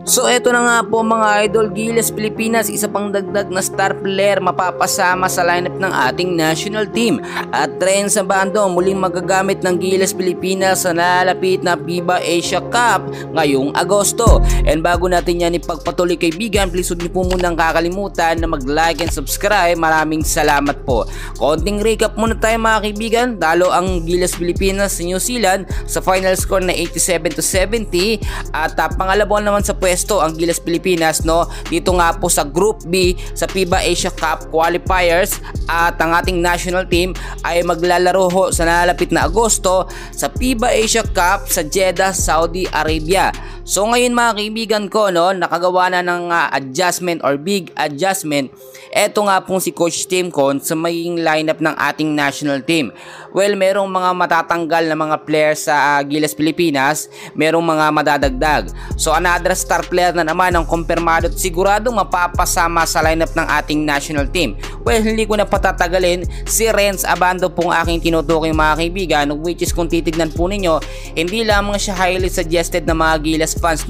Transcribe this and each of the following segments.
So eto na nga po mga idol, Gilas Pilipinas, isa pang dagdag na star player mapapasama sa lineup ng ating national team. At Renza Bando muling magagamit ng Gilas Pilipinas sa nalalapit na FIBA Asia Cup ngayong Agosto. And bago natin yan ipagpatuloy kaibigan, please huwag niyo po munang kakalimutan na mag-like and subscribe. Maraming salamat po. Konting recap muna tayo mga kaibigan. Talo ang Gilas Pilipinas sa New Zealand sa final score na 87-70 at pangalawa naman sa pwesto ang Gilas Pilipinas dito nga po sa Group B sa FIBA Asia Cup qualifiers, at ang ating national team ay maglalaro sa nalalapit na Agosto sa FIBA Asia Cup sa Jeddah, Saudi Arabia. So ngayon mga kaibigan ko, nakagawa na ng adjustment or big adjustment. Eto nga pong si Coach Tim Con sa magiging lineup ng ating national team. Well, merong mga matatanggal na mga players sa Gilas Pilipinas, merong mga madadagdag. So another star player na naman ang kumpirmado at siguradong mapapasama sa lineup ng ating national team. Well, hindi ko na patatagalin, si Renza Bando pong aking tinutukoy mga kaibigan, which is kung titignan po ninyo, hindi lamang siya highly suggested na mga Gilas fans,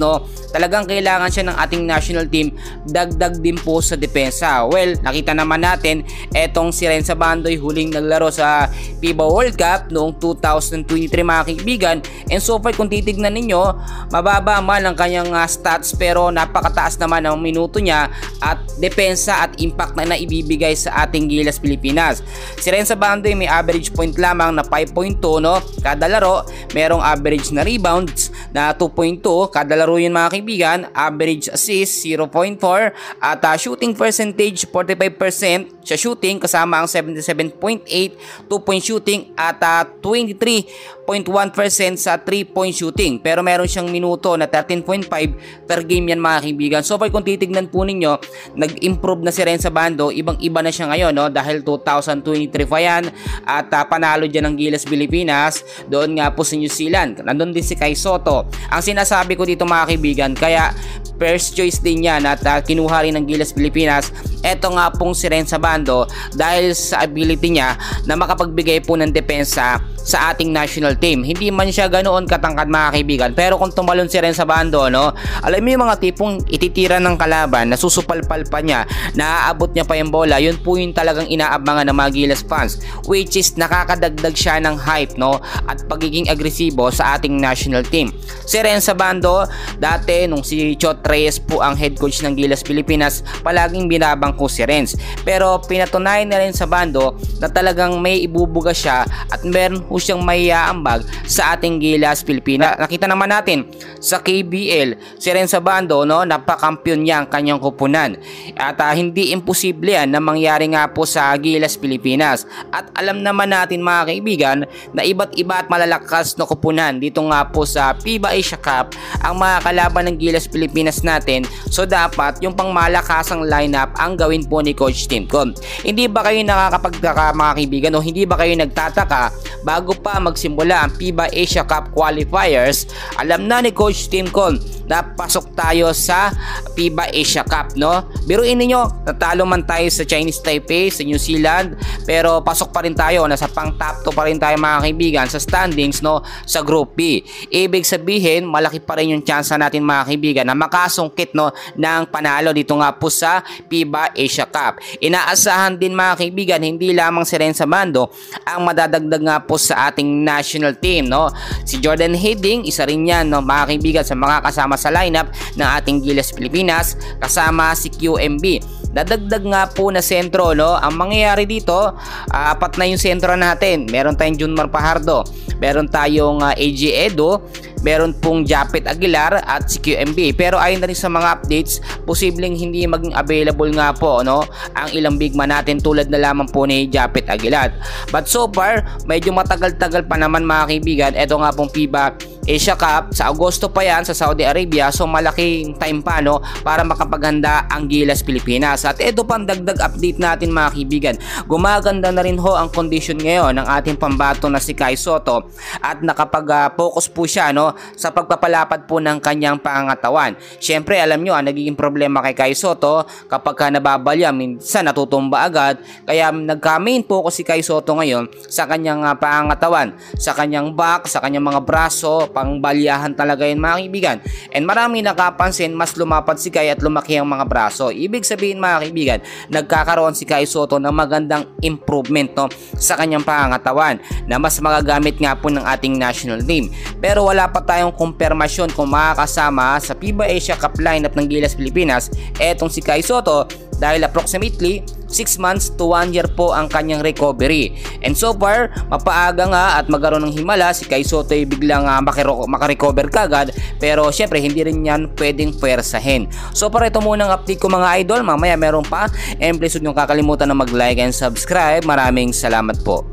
talagang kailangan siya ng ating national team, dagdag din po sa depensa. Well, nakita naman natin etong si Renza Bando ay huling naglaro sa FIBA World Cup noong 2023 mga kaibigan, and so far kung titignan ninyo, mababa man ang kanyang stats pero napakataas naman ang minuto niya at depensa at impact na naibibigay sa ating Gilas Pilipinas. Si Renza Bando ay may average point lamang na 5.2 kada laro, merong average na rebounds na 2.2 kada laro yun mga kaibigan, average assist 0.4 at shooting percentage 45% sa shooting kasama ang 77.8 2-point shooting at 23.1% sa 3-point shooting, pero meron siyang minuto na 13.5 per game yan mga kaibigan. So far kung titignan po ninyo, nag-improve na si Renza Bando, ibang iba na siya ngayon dahil 2023 pa yan at panalo dyan ng Gilas Pilipinas doon nga po sa New Zealand. Nandun din si Kai Sotto. Ang sinasabi ko dito mga kaibigan, kaya first choice din yan at kinuha rin ng Gilas Pilipinas eto nga pong si Renza Bando dahil sa ability niya na makapagbigay po ng depensa sa ating national team. Hindi man siya ganoon katangkad mga kaibigan, pero kung tumalon si Renza Bando, alam mo yung mga tipong ititira ng kalaban, nasusupalpal pa niya, naaabot niya pa yung bola, yun po yung talagang inaabangan ng mga Gilas fans, which is nakakadagdag siya ng hype at pagiging agresibo sa ating national team. Si Renza Bando, dati nung si Chot Reyes po ang head coach ng Gilas Pilipinas, palaging binabang ko si Renz, pero pinatunayan na rin sa Bando na talagang may ibubuga siya at meron po siyang may aambag sa ating Gilas Pilipinas. Nakita naman natin sa KBL, si Renza Bando, napakampyon niya ang kanyang kupunan at hindi imposible yan na mangyari nga po sa Gilas Pilipinas. At alam naman natin mga kaibigan na iba't iba at malalakas na kupunan dito nga po sa FIBA Asia Cup ang mga kalaban ng Gilas Pilipinas natin, so dapat yung pangmalakasang lineup ang gawin po ni Coach Tim Con. Hindi ba kayo nakakapagtaka mga kaibigan, o hindi ba kayo nagtataka bago pa magsimula ang FIBA Asia Cup qualifiers, alam na ni Coach Tim Con na pasok tayo sa FIBA Asia Cup, Biruin ninyo, natalo man tayo sa Chinese Taipei, sa New Zealand, pero pasok pa rin tayo, nasa pang top 2 pa rin tayo mga kaibigan sa standings sa Group B. Ibig sabihin, malaki pa rin yung chance natin mga kaibigan na makasungkit ng panalo dito nga po sa FIBA Asia Cup. Inaasahan din mga kaibigan, hindi lamang si Renza Bando ang madadagdag nga po sa ating national team, Si Jordan Heading, isa rin yan mga kaibigan sa mga kasama sa lineup ng ating Gilas Pilipinas, kasama si QMB. Dadagdag nga po na sentro, ang mangyayari dito, apat na yung sentro natin. Meron tayong Junmar Fajardo, meron tayong AJ Edo, meron pong Japet Aguilar at si QMB. Pero ayon na rin sa mga updates, posibleng hindi maging available nga po ang ilang big man natin tulad na lamang po ni Japet Aguilar. But so far, medyo matagal-tagal pa naman mga kaibigan. Ito nga pong FIBA Asia Cup, sa Agosto pa yan sa Saudi Arabia, so malaking time pa para makapaghanda ang Gilas Pilipinas. At ito pang dagdag update natin mga kaibigan, gumaganda na rin ang condition ngayon ng ating pambato na si Kai Sotto at nakapag-focus po siya sa pagpapalapad po ng kanyang pangangatawan. Syempre alam nyo, ang nagiging problema kay Kai Sotto kapag nababalya, minsan natutumba agad, kaya nagka-main focus si Kai Sotto ngayon sa kanyang pangangatawan, sa kanyang back, sa kanyang mga braso, pang balyahan talaga yun mga kaibigan. And marami nakapansin, mas lumapad si Kai at lumaki ang mga braso. Ibig sabihin mga kaibigan, nagkakaroon si Kai Sotto ng magandang improvement sa kanyang pangangatawan na mas magagamit nga po ng ating national team. Pero wala pa tayong kumpirmasyon kung makakasama sa FIBA Asia Cup lineup ng Gilas Pilipinas etong si Kai Sotto dahil approximately 6 months to 1 year po ang kanyang recovery. And so far, mapaaga nga at magkaroon ng himala si Kai Sotto ay biglang makarecover kagad, pero syempre hindi rin yan pwedeng pwersahin. So para ito muna ang update ko mga idol, mamaya meron pa, and please huwag niyong kakalimutan na mag-like and subscribe. Maraming salamat po.